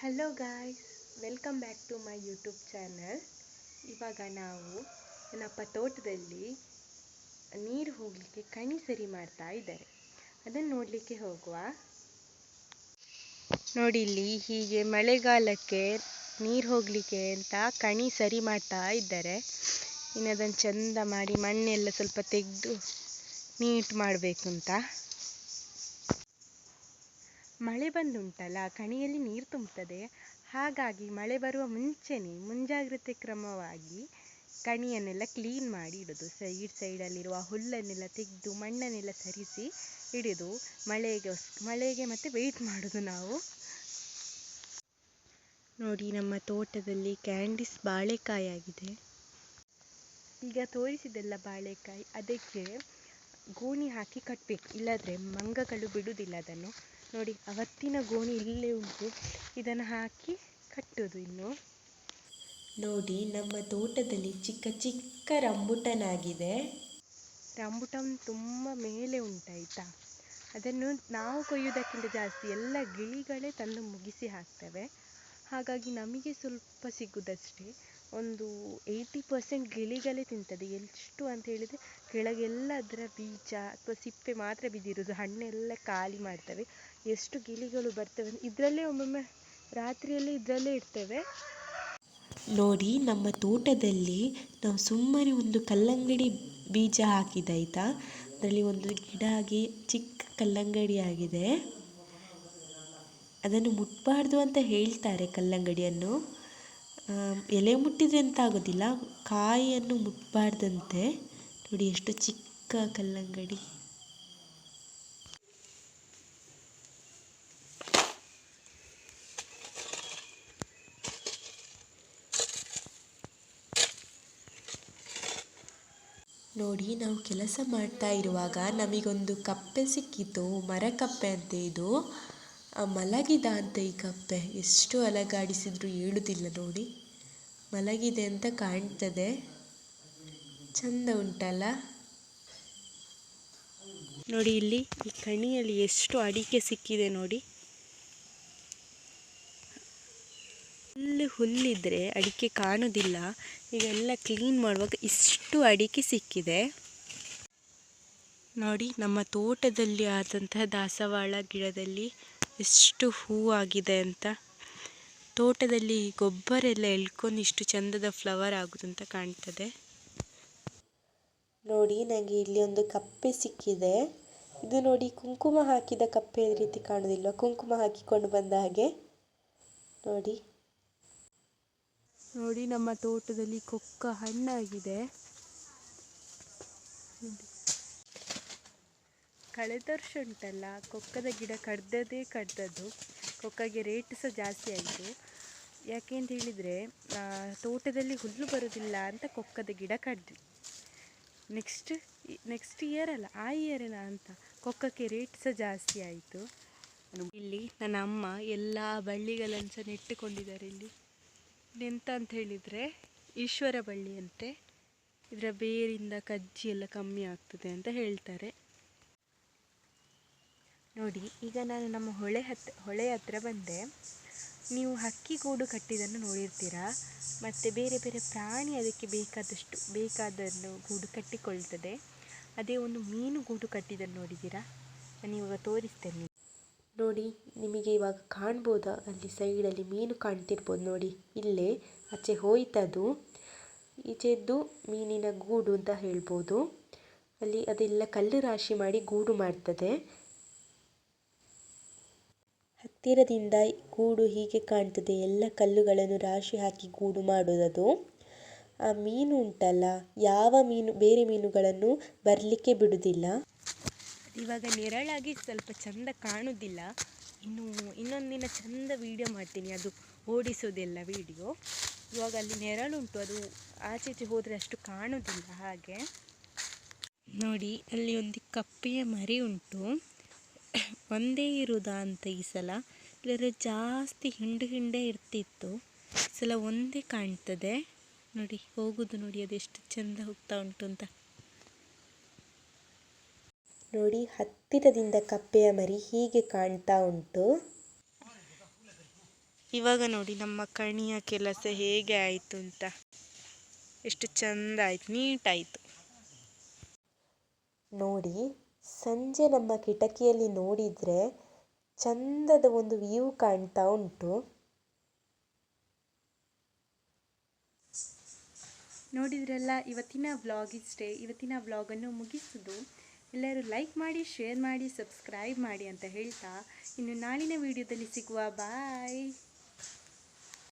Hello guys, welcome back to my YouTube channel. ಇವಾಗ ನಾವು ನಮ್ಮ ತೋಟದಲ್ಲಿ ನೀರು ಹೋಗಲಿಕ್ಕೆ ಕಣಿ ಸರಿ ಮಾಡ್ತಾ ಇದ್ದಾರೆ. ಅದನ್ನು ನೋಡಲಿಕ್ಕೆ ಹೋಗುವ. ನೋಡಿ, ಇಲ್ಲಿ ಹೀಗೆ ಮಳೆಗಾಲಕ್ಕೆ ನೀರು ಹೋಗಲಿಕ್ಕೆ ಅಂತ ಕಣಿ ಸರಿ ಮಾಡ್ತಾ ಇದ್ದಾರೆ. ಇನ್ನು ಅದನ್ನು ಚೆಂದ ಮಾಡಿ ಮಣ್ಣೆಲ್ಲ ಸ್ವಲ್ಪ ತೆಗೆದು ನೀಟ್ ಮಾಡಬೇಕು ಅಂತ. ಮಳೆ ಬಂದುಂಟಲ್ಲ, ಕಣಿಯಲ್ಲಿ ನೀರು ತುಂಬುತ್ತದೆ. ಹಾಗಾಗಿ ಮಳೆ ಬರುವ ಮುಂಚೆನೇ ಮುಂಜಾಗ್ರತೆ ಕ್ರಮವಾಗಿ ಕಣಿಯನ್ನೆಲ್ಲ ಕ್ಲೀನ್ ಮಾಡಿ ಇಡೋದು. ಸೈಡಲ್ಲಿರುವ ಹುಲ್ಲನ್ನೆಲ್ಲ ತೆಗೆದು ಮಣ್ಣನ್ನೆಲ್ಲ ಸರಿಸಿ ಇಡೋದು. ಮಳೆಗೆ ಮತ್ತೆ ವೆಯ್ಟ್ ಮಾಡೋದು ನಾವು. ನೋಡಿ, ನಮ್ಮ ತೋಟದಲ್ಲಿ ಕ್ಯಾಂಡಿಸ್ ಬಾಳೆಕಾಯಿ ಆಗಿದೆ. ಈಗ ತೋರಿಸಿದೆಲ್ಲ ಬಾಳೆಕಾಯಿ, ಅದಕ್ಕೆ ಗೋಣಿ ಹಾಕಿ ಕಟ್ಟಬೇಕು, ಇಲ್ಲದ್ರೆ ಮಂಗಗಳು ಬಿಡುವುದಿಲ್ಲ ಅದನ್ನು. ನೋಡಿ, ಅವತ್ತಿನ ಗೋಣಿ ಇಲ್ಲೇ ಉಂಟು, ಇದನ್ನು ಹಾಕಿ ಕಟ್ಟೋದು. ಇನ್ನು ನೋಡಿ, ನಮ್ಮ ತೋಟದಲ್ಲಿ ಚಿಕ್ಕ ಚಿಕ್ಕ ರಂಬುಟನ್ ಆಗಿದೆ. ರಂಬುಟನ್ ತುಂಬ ಮೇಲೆ ಉಂಟಾಯ್ತಾ. ಅದನ್ನು ನಾವು ಕೊಯ್ಯೋದಕ್ಕಿಂತ ಜಾಸ್ತಿ ಎಲ್ಲ ಗಿಳಿಗಳೇ ತಂದು ಮುಗಿಸಿ ಹಾಕ್ತವೆ. ಹಾಗಾಗಿ ನಮಗೆ ಸ್ವಲ್ಪ ಸಿಗುವುದಷ್ಟೇ. ಒಂದು 80% ಗಿಳಿಗಳೇ ತಿಂತದೆ. ಎಷ್ಟು ಅಂತ ಹೇಳಿದರೆ, ಕೆಳಗೆಲ್ಲ ಅದರ ಬೀಜ ಅಥವಾ ಸಿಪ್ಪೆ ಮಾತ್ರ ಬಿದ್ದಿರೋದು, ಹಣ್ಣೆಲ್ಲ ಖಾಲಿ ಮಾಡ್ತವೆ. ಎಷ್ಟು ಗಿಳಿಗಳು ಬರ್ತವೆ, ಇದರಲ್ಲೇ ಒಮ್ಮೊಮ್ಮೆ ರಾತ್ರಿಯಲ್ಲೇ ಇದರಲ್ಲೇ ಇರ್ತವೆ. ನೋಡಿ, ನಮ್ಮ ತೋಟದಲ್ಲಿ ನಾವು ಸುಮ್ಮನೆ ಒಂದು ಕಲ್ಲಂಗಡಿ ಬೀಜ ಹಾಕಿದಾಯ್ತಾ, ಅದರಲ್ಲಿ ಒಂದು ಗಿಡ ಆಗಿ ಚಿಕ್ಕ ಕಲ್ಲಂಗಡಿ ಆಗಿದೆ. ಅದನ್ನು ಮುಟ್ಬಾರ್ದು ಅಂತ ಹೇಳ್ತಾರೆ ಕಲ್ಲಂಗಡಿಯನ್ನು. ಎಲೆ ಮುಟ್ಟಿದ್ರೆ ಅಂತ ಆಗೋದಿಲ್ಲ, ಕಾಯಿಯನ್ನು ಮುಟ್ಬಾರ್ದಂತೆ. ನೋಡಿ, ಎಷ್ಟು ಚಿಕ್ಕ ಕಲ್ಲಂಗಡಿ. ನೋಡಿ, ನಾವು ಕೆಲಸ ಮಾಡ್ತಾ ಇರುವಾಗ ನಮಗೊಂದು ಕಪ್ಪೆ ಸಿಕ್ಕಿತು, ಮರಕಪ್ಪೆ ಅಂತ. ಇದು ಮಲಗಿದ ಅಂತ. ಈ ಕಪ್ಪೆ ಎಷ್ಟು ಅಲಗಾಡಿಸಿದ್ರು ಏಳುವುದಿಲ್ಲ. ನೋಡಿ, ಮಲಗಿದೆ ಅಂತ ಕಾಣ್ತದೆ. ಚಂದ ಉಂಟಲ್ಲ. ನೋಡಿ, ಇಲ್ಲಿ ಈ ಕಣಿಯಲ್ಲಿ ಎಷ್ಟು ಅಡಿಕೆ ಸಿಕ್ಕಿದೆ ನೋಡಿ. ಇಲ್ಲಿ ಹುಲ್ಲಿದ್ರೆ ಅಡಿಕೆ ಕಾಣುವುದಿಲ್ಲ. ಈಗ ಎಲ್ಲ ಕ್ಲೀನ್ ಮಾಡುವಾಗ ಇಷ್ಟು ಅಡಿಕೆ ಸಿಕ್ಕಿದೆ. ನೋಡಿ, ನಮ್ಮ ತೋಟದಲ್ಲಿ ಆದಂತಹ ದಾಸವಾಳ ಗಿಡದಲ್ಲಿ ಎಷ್ಟು ಹೂವಾಗಿದೆ ಅಂತ. ತೋಟದಲ್ಲಿ ಗೊಬ್ಬರ ಎಲ್ಲ ಎಳ್ಕೊಂಡು ಇಷ್ಟು ಚಂದದ ಫ್ಲವರ್ ಆಗುದಂತ ಕಾಣ್ತದೆ. ನೋಡಿ, ನನಗೆ ಇಲ್ಲಿ ಒಂದು ಕಪ್ಪೆ ಸಿಕ್ಕಿದೆ. ಇದು ನೋಡಿ, ಕುಂಕುಮ ಹಾಕಿದ ಕಪ್ಪೆ ರೀತಿ ಕಾಣುವುದಿಲ್ಲ, ಕುಂಕುಮ ಹಾಕಿಕೊಂಡು ಬಂದ ಹಾಗೆ. ನೋಡಿ ನೋಡಿ, ನಮ್ಮ ತೋಟದಲ್ಲಿ ಕೊಕ್ಕ ಹಣ್ಣಾಗಿದೆ. ಕಳೆದ ವರ್ಷ ಉಂಟಲ್ಲ, ಕೊಕ್ಕದ ಗಿಡ ಕಡ್ದದ್ದು. ಕೊಕ್ಕಗೆ ರೇಟ್ ಸಹ ಜಾಸ್ತಿ ಆಯಿತು. ಯಾಕೆ ಅಂತ ಹೇಳಿದರೆ, ತೋಟದಲ್ಲಿ ಹುಲ್ಲು ಬರೋದಿಲ್ಲ ಅಂತ ಕೊಕ್ಕದ ಗಿಡ ಕಡ್ದ್ವಿ. ನೆಕ್ಸ್ಟ್ ಇಯರ್ ಅಲ್ಲ, ಆ ಇಯರೇನ ಅಂತ ಕೊಕ್ಕಕ್ಕೆ ರೇಟ್ ಸಹ ಜಾಸ್ತಿ ಆಯಿತು. ಇಲ್ಲಿ ನನ್ನ ಅಮ್ಮ ಎಲ್ಲ ಬಳ್ಳಿಗಳನ್ನು ಸಹ ನೆಟ್ಟುಕೊಂಡಿದ್ದಾರೆ. ಇಲ್ಲಿ ಎಂತ ಅಂತ ಹೇಳಿದರೆ, ಈಶ್ವರ ಬಳ್ಳಿ ಅಂತೆ. ಇದರ ಬೇರಿಂದ ಕಜ್ಜಿ ಎಲ್ಲ ಕಮ್ಮಿ ಆಗ್ತದೆ ಅಂತ ಹೇಳ್ತಾರೆ. ನೋಡಿ, ಈಗ ನಾನು ನಮ್ಮ ಹೊಳೆ ಹತ್ರ ಬಂದೆ. ನೀವು ಹಕ್ಕಿ ಗೂಡು ಕಟ್ಟಿದ್ದನ್ನು ನೋಡಿರ್ತೀರಾ, ಮತ್ತು ಬೇರೆ ಬೇರೆ ಪ್ರಾಣಿ ಅದಕ್ಕೆ ಬೇಕಾದನ್ನು ಗೂಡು ಕಟ್ಟಿಕೊಳ್ತದೆ. ಅದೇ ಒಂದು ಮೀನು ಗೂಡು ಕಟ್ಟಿದ್ದನ್ನು ನೋಡಿದ್ದೀರಾ? ನಾನು ಇವಾಗ ತೋರಿಸ್ತೇನೆ. ನೋಡಿ, ನಿಮಗೆ ಇವಾಗ ಕಾಣ್ಬೋದಾ? ಅಲ್ಲಿ ಸೈಡಲ್ಲಿ ಮೀನು ಕಾಣ್ತಿರ್ಬೋದು ನೋಡಿ. ಇಲ್ಲೇ ಆಚೆ ಹೋಯ್ತದು. ಈಚೆದ್ದು ಮೀನಿನ ಗೂಡು ಅಂತ ಹೇಳ್ಬೋದು. ಅಲ್ಲಿ ಅದೆಲ್ಲ ಕಲ್ಲು ರಾಶಿ ಮಾಡಿ ಗೂಡು ಮಾಡ್ತದೆ. ಹತ್ತಿರದಿಂದ ಗೂಡು ಹೀಗೆ ಕಾಣ್ತದೆ. ಎಲ್ಲ ಕಲ್ಲುಗಳನ್ನು ರಾಶಿ ಹಾಕಿ ಗೂಡು ಮಾಡೋದದು. ಆ ಮೀನು ಉಂಟಲ್ಲ, ಬೇರೆ ಮೀನುಗಳನ್ನು ಬರಲಿಕ್ಕೆ ಬಿಡುವುದಿಲ್ಲ. ಇವಾಗ ನೆರಳಾಗಿ ಸ್ವಲ್ಪ ಚಂದ ಕಾಣುವುದಿಲ್ಲ. ಇನ್ನೊಂದಿನ ಚಂದ ವಿಡಿಯೋ ಮಾಡ್ತೀನಿ, ಅದು ಓಡಿಸೋದೆಲ್ಲ ವಿಡಿಯೋ. ಇವಾಗ ಅಲ್ಲಿ ನೆರಳುಂಟು, ಅದು ಆಚೆ ಹೋದರೆ ಅಷ್ಟು ಕಾಣುವುದಿಲ್ಲ. ಹಾಗೆ ನೋಡಿ, ಅಲ್ಲಿ ಒಂದು ಕಪ್ಪೆಯ ಮರಿ ಉಂಟು. ಒಂದೇ ಇರುವುದಾ ಅಂತ ಈ ಸಲ, ಇಲ್ಲದ್ರೆ ಜಾಸ್ತಿ ಹಿಂಡೆ ಇರ್ತಿತ್ತು. ಈ ಸಲ ಒಂದೇ ಕಾಣ್ತದೆ. ನೋಡಿ, ಹೋಗುದು ನೋಡಿ, ಅದೆಷ್ಟು ಚಂದ ಹೋಗ್ತಾ ಉಂಟು ಅಂತ. ನೋಡಿ, ಹತ್ತಿರದಿಂದ ಕಪ್ಪೆಯ ಮರಿ ಹೀಗೆ ಕಾಣ್ತಾ ಉಂಟು. ಇವಾಗ ನೋಡಿ ನಮ್ಮ ಕಣಿಯ ಕೆಲಸ ಹೇಗೆ ಆಯಿತು ಅಂತ. ಎಷ್ಟು ಚಂದ ಆಯ್ತು, ನೀಟಾಯಿತು ನೋಡಿ. ಸಂಜೆ ನಮ್ಮ ಕಿಟಕಿಯಲ್ಲಿ ನೋಡಿದರೆ ಚಂದದ ಒಂದು ವ್ಯೂ ಕಾಣ್ತಾ ಉಂಟು. ನೋಡಿದ್ರಲ್ಲ, ಇವತ್ತಿನ ವ್ಲಾಗ್ ಇಷ್ಟೇ. ಇವತ್ತಿನ ವ್ಲಾಗನ್ನು ಮುಗಿಸೋದು. ಎಲ್ಲರೂ ಲೈಕ್ ಮಾಡಿ, ಶೇರ್ ಮಾಡಿ, ಸಬ್ಸ್ಕ್ರೈಬ್ ಮಾಡಿ ಅಂತ ಹೇಳ್ತಾ ಇನ್ನು ನಾಳಿನ ವಿಡಿಯೋದಲ್ಲಿ ಸಿಗುವ. ಬಾಯ್.